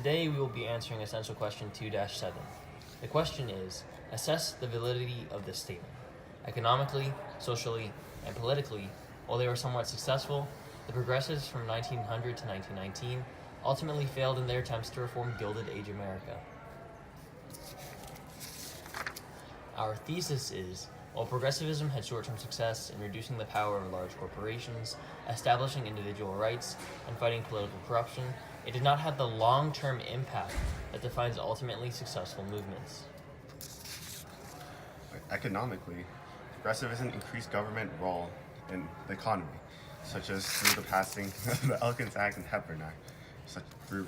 Today we will be answering essential question 2-7. The question is, assess the validity of this statement. Economically, socially, and politically, while they were somewhat successful, the progressives from 1900 to 1919 ultimately failed in their attempts to reform Gilded Age America. Our thesis is, while progressivism had short-term success in reducing the power of large corporations, establishing individual rights, and fighting political corruption, it did not have the long-term impact that defines ultimately successful movements. Economically, progressivism increased government role in the economy, such as through the passing of the Elkins Act and Hepburn Act, such through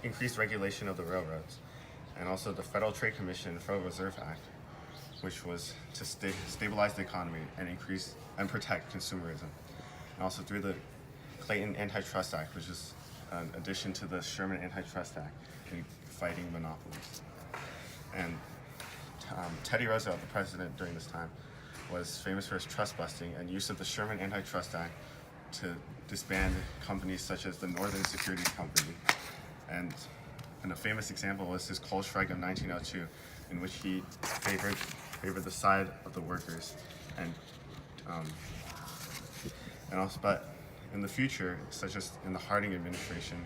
increased regulation of the railroads, and also the Federal Trade Commission and Federal Reserve Act, which was to stabilize the economy and increase and protect consumerism. And also through the Clayton Antitrust Act, which is an addition to the Sherman Antitrust Act in fighting monopolies. And Teddy Roosevelt, the president during this time, was famous for his trust busting and use of the Sherman Antitrust Act to disband companies such as the Northern Securities Company. And a famous example was his coal strike of 1902, in which he favored the side of the workers, and also, but in the future, such as in the Harding administration,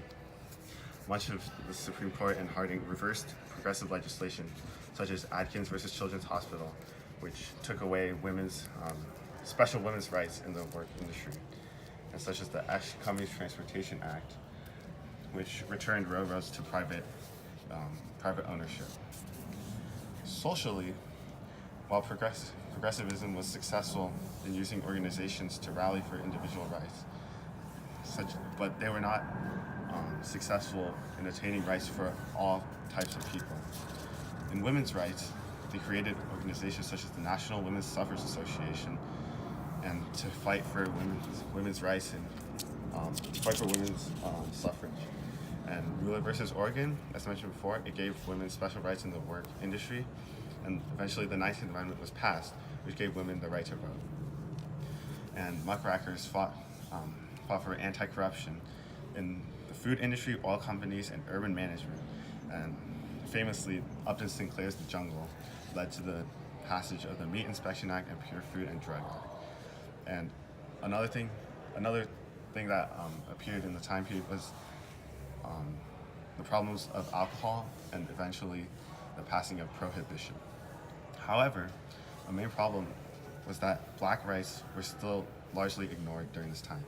much of the Supreme Court and Harding reversed progressive legislation, such as Adkins versus Children's Hospital, which took away special women's rights in the work industry, and such as the Ash Cummings Transportation Act, which returned railroads to private ownership. Socially, while progressivism was successful in using organizations to rally for individual rights, but they were not successful in attaining rights for all types of people. In women's rights, they created organizations such as the National Women's Suffrage Association, and to fight for women's rights and fight for women's suffrage. And Wheeler versus Oregon, as mentioned before, it gave women special rights in the work industry, and eventually the 19th Amendment was passed, which gave women the right to vote. And muckrakers fought for anti-corruption in the food industry, oil companies, and urban management. And famously, Upton Sinclair's The Jungle led to the passage of the Meat Inspection Act and Pure Food and Drug Act. And another thing that appeared in the time period was the problems of alcohol and eventually the passing of prohibition. However, a main problem was that black rights were still largely ignored during this time.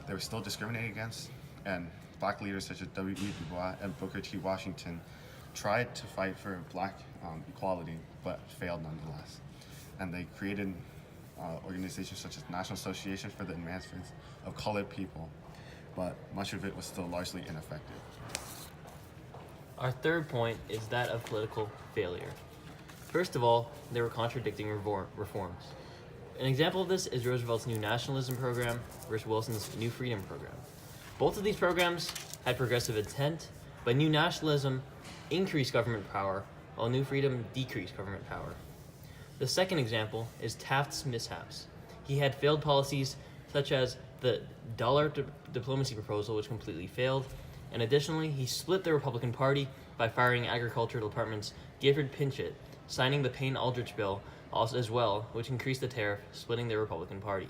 They were still discriminated against, and black leaders such as W.E. Du Bois and Booker T. Washington tried to fight for black equality, but failed nonetheless. And they created organizations such as National Association for the Advancement of Colored People, but much of it was still largely ineffective. Our third point is that of political failure. First of all, there were contradicting reforms. An example of this is Roosevelt's New Nationalism program versus Wilson's New Freedom program. Both of these programs had progressive intent, but New Nationalism increased government power, while New Freedom decreased government power. The second example is Taft's mishaps. He had failed policies such as the dollar diplomacy proposal, which completely failed, and additionally, he split the Republican Party by firing Agricultural Department's Gifford Pinchot, signing the Payne-Aldrich bill as well, which increased the tariff, splitting the Republican Party.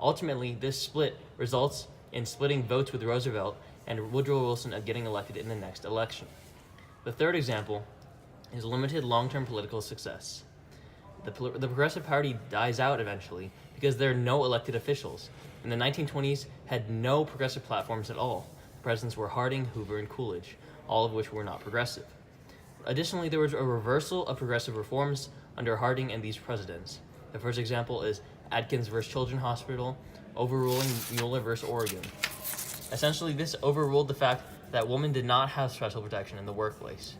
Ultimately, this split results in splitting votes with Roosevelt and Woodrow Wilson getting elected in the next election. The third example is limited long-term political success. The Progressive Party dies out eventually because there are no elected officials. In the 1920s, had no progressive platforms at all. The presidents were Harding, Hoover, and Coolidge, all of which were not progressive. Additionally, there was a reversal of progressive reforms under Harding and these presidents. The first example is Adkins versus Children's Hospital, overruling Mueller versus Oregon. Essentially, this overruled the fact that women did not have special protection in the workplace.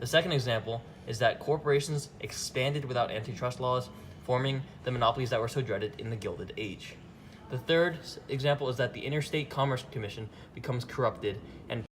The second example is that corporations expanded without antitrust laws, forming the monopolies that were so dreaded in the Gilded Age. The third example is that the Interstate Commerce Commission becomes corrupted and